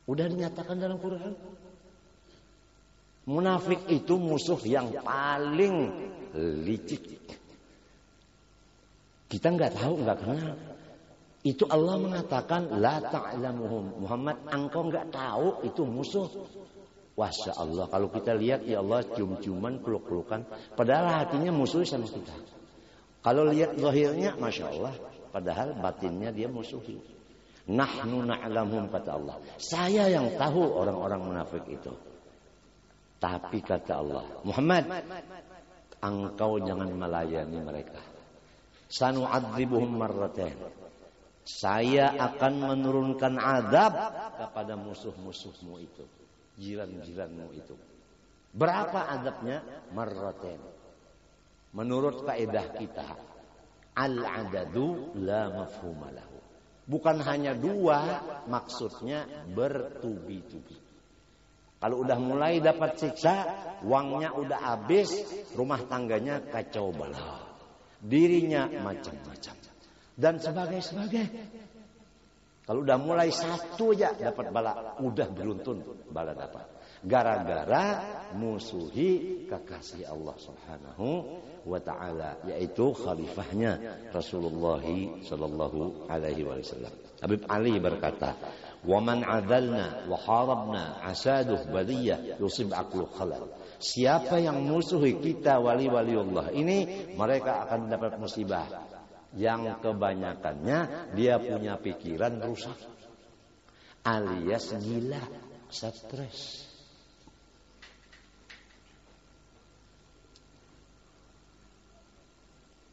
Udah dinyatakan dalam Quran. Munafik itu musuh yang paling licik. Kita nggak tahu, nggak kenal. Itu Allah mengatakan la ta'lamuhum. Muhammad, engkau nggak tahu itu musuh. Masya Allah, kalau kita lihat ya Allah cium-ciuman, peluk-pelukan, padahal hatinya musuh sama kita. Kalau lihat zahirnya, masya Allah, padahal batinnya dia musuhi. Nahnu na'lamuhum, kata Allah. Saya yang tahu orang-orang munafik itu. Tapi kata Allah, Muhammad, engkau jangan melayani mereka. Sanu'adzibuhum marratain. Saya akan menurunkan azab kepada musuh-musuhmu itu, jiran-jiranmu itu. Berapa azabnya? Marratain. Menurut kaidah kita, al-adadu la mafhuma lahu. Bukan hanya dua, maksudnya bertubi-tubi. Kalau udah mulai dapat siksa, uangnya udah habis, rumah tangganya kacau balau, dirinya macam-macam, dan sebagai. Kalau udah mulai satu aja dapat bala, udah beruntun bala dapat. Gara-gara musuhi kekasih Allah Subhanahu wa ta'ala, yaitu khalifahnya Rasulullah sallallahu alaihi wasallam. Habib Ali berkata, "Wa man 'adalna wa harabna asaduh baliyah yusib aqlu khalal." Siapa yang musuhi kita wali-waliullah ini, mereka akan dapat musibah. Yang kebanyakannya dia punya pikiran rusak, alias gila, stres.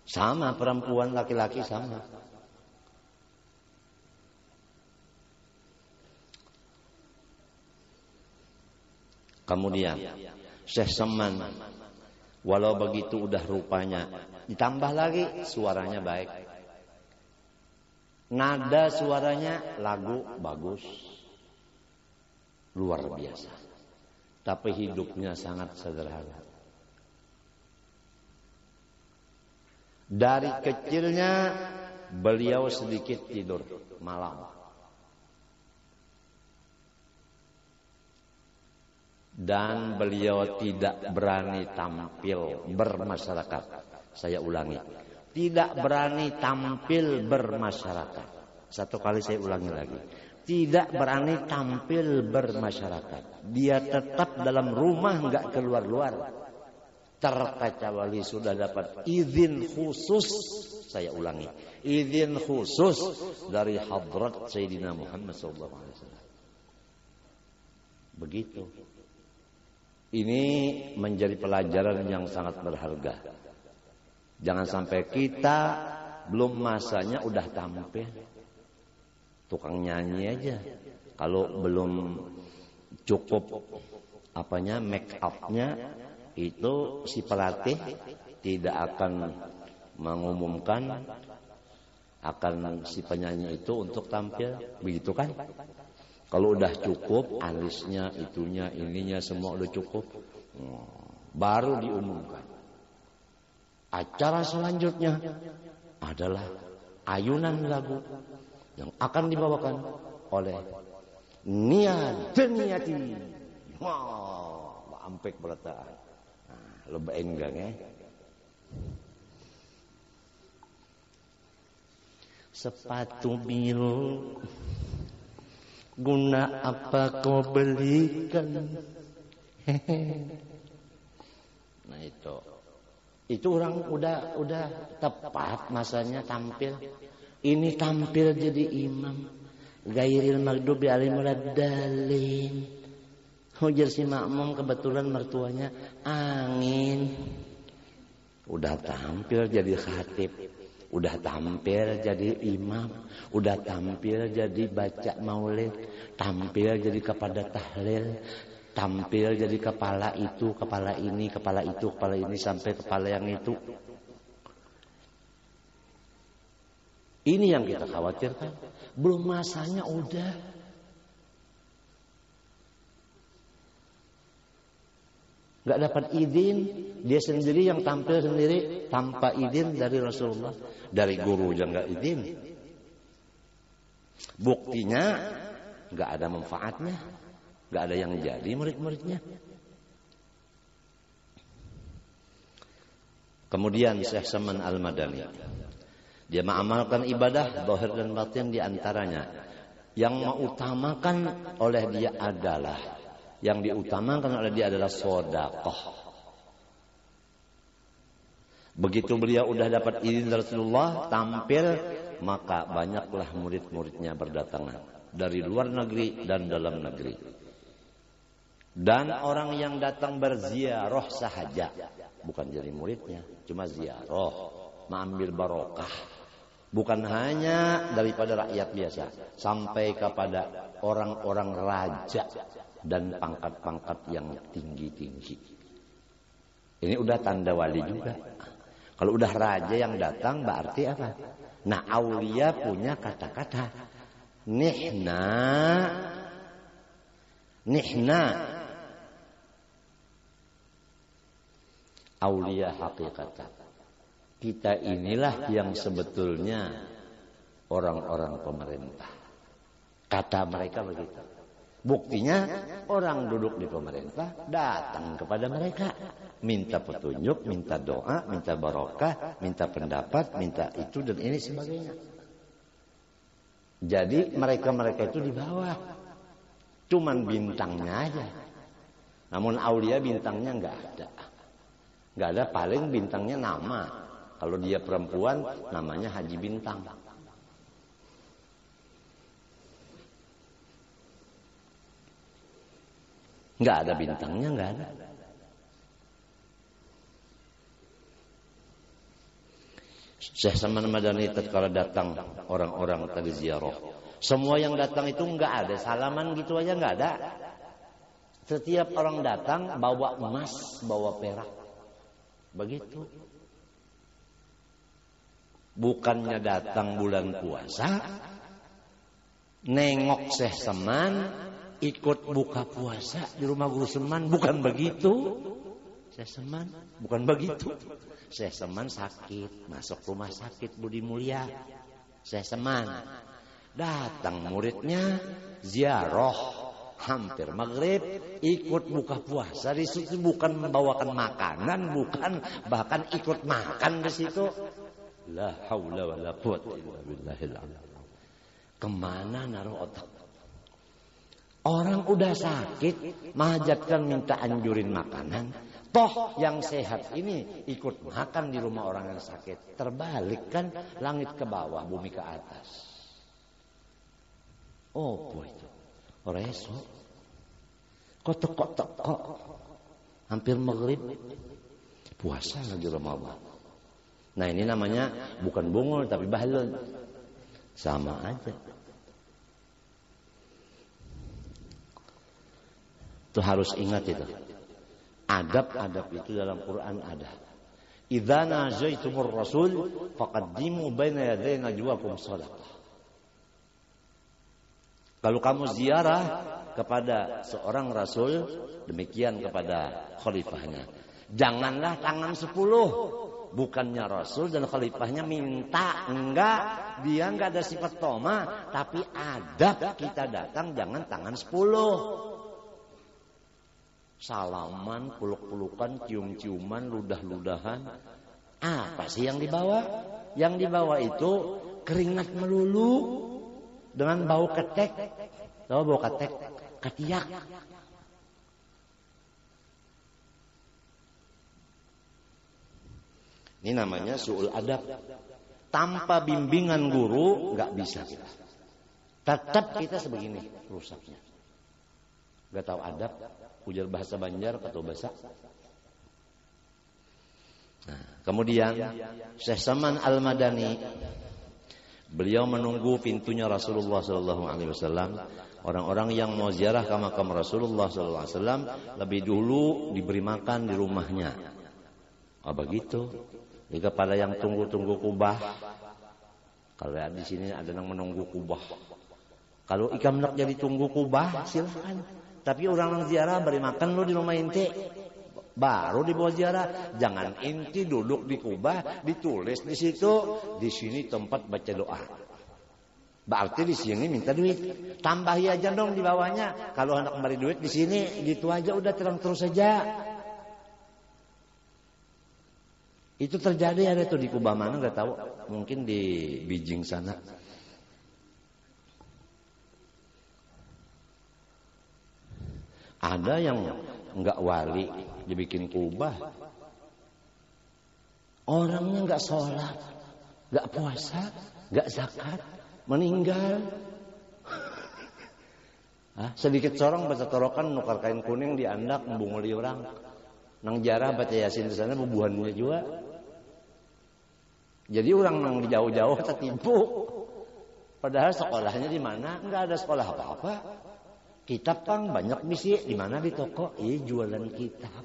Sama perempuan, laki-laki sama. Kemudian Syekh Saman, walau begitu udah rupanya, ditambah lagi suaranya baik, nada suaranya lagu bagus, luar biasa, tapi hidupnya sangat sederhana. Dari kecilnya beliau sedikit tidur malam. Dan beliau tidak berani tampil bermasyarakat. Saya ulangi, tidak berani tampil bermasyarakat. Satu kali saya ulangi lagi, tidak berani tampil bermasyarakat. Dia tetap dalam rumah, nggak keluar-luar. Terkecuali sudah dapat izin khusus. Saya ulangi, izin khusus dari hadrat Sayyidina Muhammad SAW. Begitu. Ini menjadi pelajaran yang sangat berharga. Jangan sampai kita belum masanya udah tampil, tukang nyanyi aja. Kalau belum cukup apanya, make upnya, itu si pelatih tidak akan mengumumkan akan si penyanyi itu untuk tampil, begitu kan? Kalau udah cukup, alisnya, itunya, ininya semua udah cukup, baru diumumkan. Acara selanjutnya adalah ayunan lagu yang akan dibawakan oleh Nia Deniati. Wah, ampek berataan. Lebih enggang ya. Sepatu biru, guna apa kau belikan? Nah itu orang udah tepat masanya tampil. Ini tampil jadi imam. Gairil maghdubi alaihim waladdallin. Hujar si makmum, kebetulan mertuanya angin. Udah tampil jadi khatib, udah tampil jadi imam, udah tampil jadi baca maulid, tampil jadi kepada tahlil, tampil jadi kepala itu, kepala ini, kepala itu, kepala ini, sampai kepala yang itu. Ini yang kita khawatirkan. Belum masanya udah. Gak dapat izin, dia sendiri yang tampil sendiri tanpa izin dari Rasulullah, dari guru yang gak izin. Buktinya nggak ada manfaatnya, nggak ada yang jadi murid-muridnya. Kemudian Syekh Saman Al-Madani, dia mengamalkan ibadah zahir dan batin, di antaranya yang mengutamakan oleh dia adalah sedekah. Begitu beliau udah dapat izin dari Rasulullah tampil, maka banyaklah murid-muridnya berdatangan dari luar negeri dan dalam negeri. Dan orang yang datang berziarah sahaja, bukan jadi muridnya, cuma ziarah, mengambil barokah. Bukan hanya daripada rakyat biasa, sampai kepada orang-orang raja dan pangkat-pangkat yang tinggi-tinggi. Ini udah tanda wali juga. Kalau udah raja yang datang berarti apa? Nah, aulia punya kata-kata nihna aulia hakikatan. Kita inilah yang sebetulnya orang-orang pemerintah. Kata mereka begitu. Buktinya orang duduk di pemerintah datang kepada mereka, minta petunjuk, minta doa, minta barokah, minta pendapat, minta itu dan ini sebagainya. Jadi mereka-mereka itu di bawah, cuman bintangnya aja. Namun aulia bintangnya nggak ada. Nggak ada, paling bintangnya nama. Kalau dia perempuan namanya Haji Bintang. Nggak ada bintangnya, nggak ada. Syekh Saman Madani tatkala datang orang-orang tadi ziarah, semua yang datang itu nggak ada salaman gitu aja, nggak ada. Setiap orang datang bawa emas, bawa perak, begitu. Bukannya datang bulan puasa, nengok Syekh Saman, ikut buka puasa di rumah Guru Saman, bukan begitu. Syekh Saman bukan begitu. Syekh Saman sakit, masuk rumah sakit Budi Mulia. Syekh Saman datang muridnya ziarah hampir maghrib, ikut buka puasa di situ, bukan membawakan makanan, bukan, bahkan ikut makan di situ. La haula wala quwwata illa billahil azim. Kemana naruh otak? Orang udah sakit, mahajatkan minta anjurin makanan. Toh yang sehat ini ikut makan di rumah orang yang sakit. Terbalik kan, langit ke bawah, bumi ke atas. Oh boy itu. Reso. Kok teko-teko. Hampir maghrib. Puasa lagi Ramadan. Nah ini namanya bukan bungul tapi bahlul. Sama aja. Itu harus ingat itu. Adab-adab itu dalam Quran ada. Idza najaitumur rasul faqaddimu baina yaday najwakum shadaqah. Kalau kamu ziarah kepada seorang rasul, demikian kepada khalifahnya. Janganlah tangan 10. Bukannya rasul dan khalifahnya minta, enggak, dia enggak ada sifat toma, tapi adab kita datang jangan tangan 10. Salaman, peluk-pelukan, cium-ciuman, ludah-ludahan. Apa sih yang dibawa? Yang dibawa itu keringat melulu dengan bau ketek. Tahu bau ketek? Ketiak. Ini namanya su'ul adab. Tanpa bimbingan guru nggak bisa kita. Tetap kita sebegini rusaknya. Nggak tahu adab, ujar bahasa Banjar atau bahasa. Nah, kemudian Syekh Saman Al-Madani, beliau menunggu pintunya Rasulullah SAW. Orang-orang yang mau ziarah ke makam Rasulullah SAW lebih dulu diberi makan di rumahnya. Oh begitu. Jika pada yang tunggu-tunggu kubah, kalau di sini ada yang menunggu kubah. Kalau ikam nak jadi tunggu kubah, silakan. Tapi orang yang ziarah beri makan lo di rumah inti, baru dibawa ziarah. Jangan inti duduk di kubah, ditulis di situ, di sini tempat baca doa. Berarti di sini minta duit. Tambahi aja dong di bawahnya. Kalau hendak kembali duit di sini, gitu aja udah terus saja. Itu terjadi ada tuh di Kubah mana nggak tahu. Mungkin di Beijing sana. Ada yang nggak wali dibikin kubah. Orangnya nggak sholat, nggak puasa, nggak zakat. Meninggal. Sedikit sorong baca torokan nukar kain kuning diandak membunguli orang. Nang jarah baca yasin di sana bubuhannya juga. Jadi orang nang di jauh-jauh tertipu. Padahal sekolahnya di mana? Enggak ada sekolah apa-apa. Kitab kan banyak bisi di mana di toko? Jualan kitab.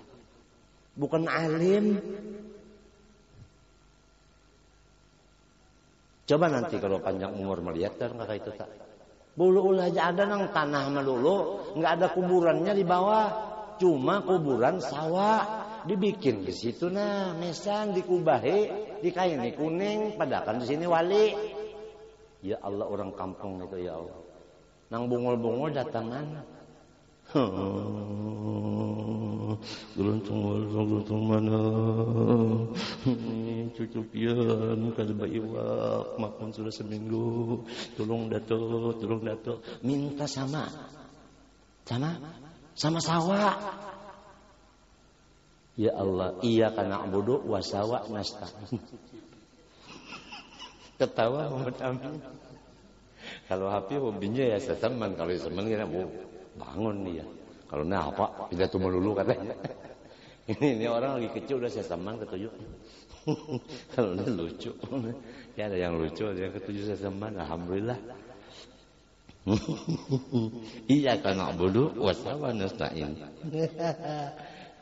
Bukan alim. Coba nanti kalau panjang umur melihat kan kakak itu tak. Bulu aja ada nang tanah melulu, nggak ada kuburannya di bawah, cuma kuburan sawah dibikin di situ nah, mesan dikubahi, dikaini kuning, padakan di sini wali. Ya Allah orang kampung itu ya Allah. Nang bungul-bungul datangan. Geluntung mana cucu pian kada baiwak makan sudah seminggu tolong dato minta sama sawah. Ya Allah iya kana abudu wasawa nasta'in. Ketawa Muhammad Amin. Kalau Hafi hobinya ya seteman, kalau seteman kira bangun dia. Kalau apa pidato melulu katanya. Ini orang lagi kecil udah sesaman ketujuh. Kalau ini lucu. Ya ada yang lucu, ada yang ketujuh sesaman. Alhamdulillah. Iya kana abudu wasawa nasta'in.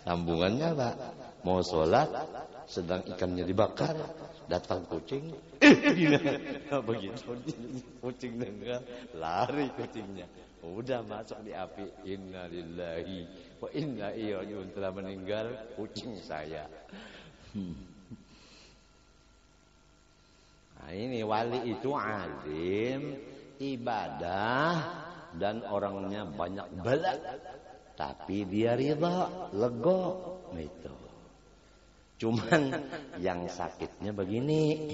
Sambungannya Pak. Mau sholat sedang ikannya dibakar, datang kucing. Begitu kucing dengar, lari kucingnya. Udah masuk di api. Inna lillahi wa inna ilaihi raji'un. Telah meninggal kucing saya. Nah ini wali itu alim, ibadah, dan orangnya banyak bala. Tapi dia ridha, lego. Itu. Cuman yang sakitnya begini.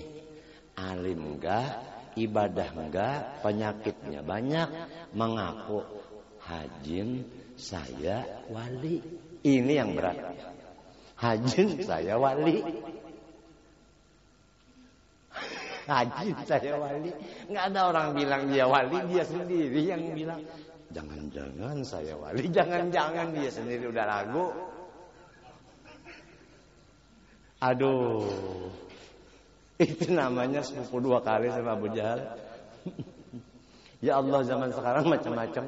Alim enggak, ibadah enggak, penyakitnya banyak, mengaku hajin saya wali. Ini yang berat. Hajin saya wali. Hajin saya wali. Enggak ada orang bilang dia wali, dia sendiri yang bilang jangan-jangan saya wali, jangan-jangan dia sendiri udah ragu. Aduh. Itu namanya sepupu dua kali sama Abu Jahal. Ya Allah zaman sekarang macam-macam.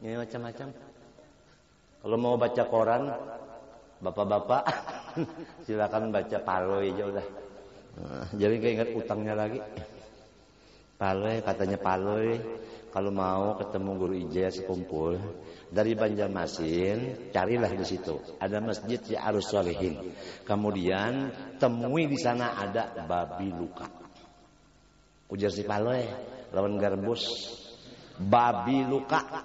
Ini macam-macam. Kalau mau baca koran, bapak-bapak, silakan baca Paloi aja udah. Jadi keinget utangnya lagi. Paloi katanya Paloi. Kalau mau ketemu guru ijazah sekumpul dari Banjarmasin, carilah di situ. Ada masjid Arus Sholihin. Kemudian temui di sana ada babi luka. Ujar si Paloi lawan Garbus, babi luka.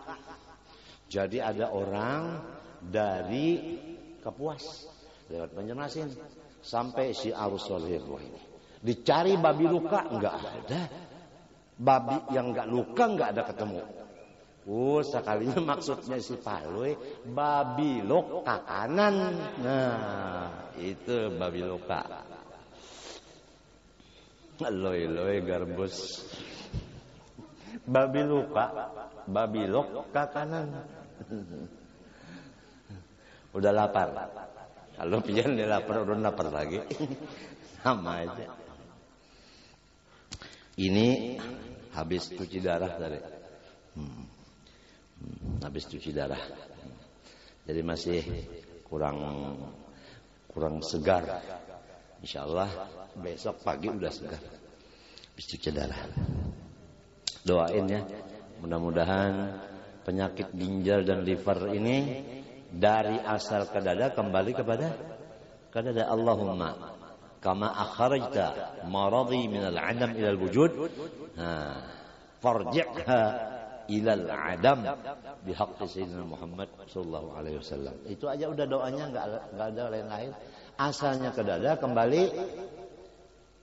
Jadi ada orang dari Kapuas lewat Banjarmasin sampai si Arus Sholihin ini. Dicari babi luka enggak ada. Babi yang enggak luka enggak ada ketemu. Sekalinya maksudnya si Paloi babi luka kanan. Nah, itu babi luka. Loi Garbus. Babi luka kanan. Udah lapar. Kalau pian dia lapar udah lapar lagi. Sama aja. Ini habis cuci darah tadi. Habis cuci darah. Jadi masih kurang segar. Insyaallah besok pagi udah segar. Habis cuci darah. Doain ya. Mudah-mudahan penyakit ginjal dan liver ini dari asal ke dada kembali kepada dada. Allahumma kama akhrajta maradhi minal 'adam ilal wujud. Nah, farji'ha ilal adam bihaqqi sayyidina Muhammad sallallahu alaihi wasallam. Itu aja udah doanya, enggak ada lain-lain. Asalnya ke dada, kembali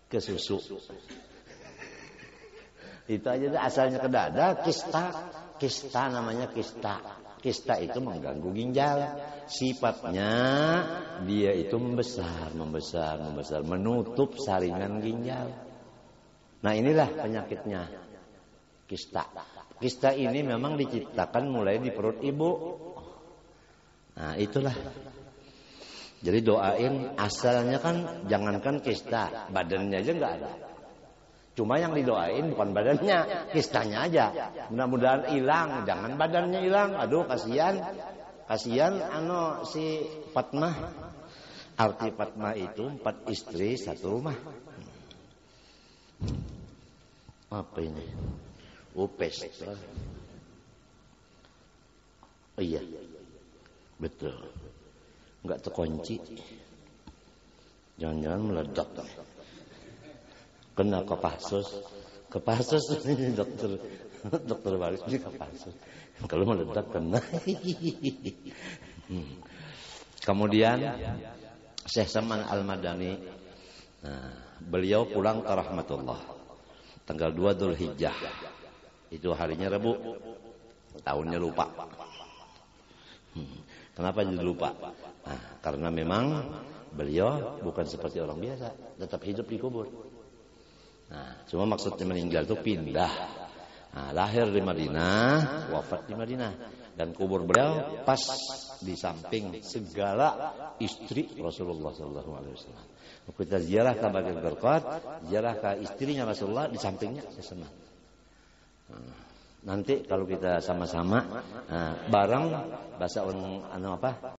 ke susu. Itu aja deh, asalnya ke dada, kista namanya kista. Kista itu mengganggu ginjal. Sifatnya dia itu membesar, menutup saringan ginjal. Nah, inilah penyakitnya kista. Kista ini memang diciptakan mulai di perut ibu. Nah, itulah. Jadi doain, asalnya kan jangankan kista, badannya aja nggak ada. Cuma yang didoain bukan badannya, kistanya aja. Mudah-mudahan hilang, jangan badannya hilang. Aduh, kasihan si Fatmah. Arti Fatmah itu 4 istri 1 rumah. Apa ini? Upes. Oh iya, betul. Enggak terkunci. Jangan-jangan meledak. Kena kepasus ini dokter Baris ini kepasus. Kalau meledak kena. Kemudian Syekh Saman Al-Madani, beliau pulang ke rahmatullah tanggal 2 Dzulhijjah. Itu harinya Rabu. Tahunnya lupa. Kenapa jadi lupa? Karena memang beliau bukan seperti orang biasa, tetap hidup di kubur. Cuma maksudnya meninggal itu pindah. Lahir di Madinah, wafat di Madinah, dan kubur beliau pas di samping segala istri Rasulullah SAW. Kita ziarah ke Baqil Gharqad, ziarah ke istrinya Rasulullah, di sampingnya Syekh. Nanti kalau kita sama-sama bareng bahasa orang apa?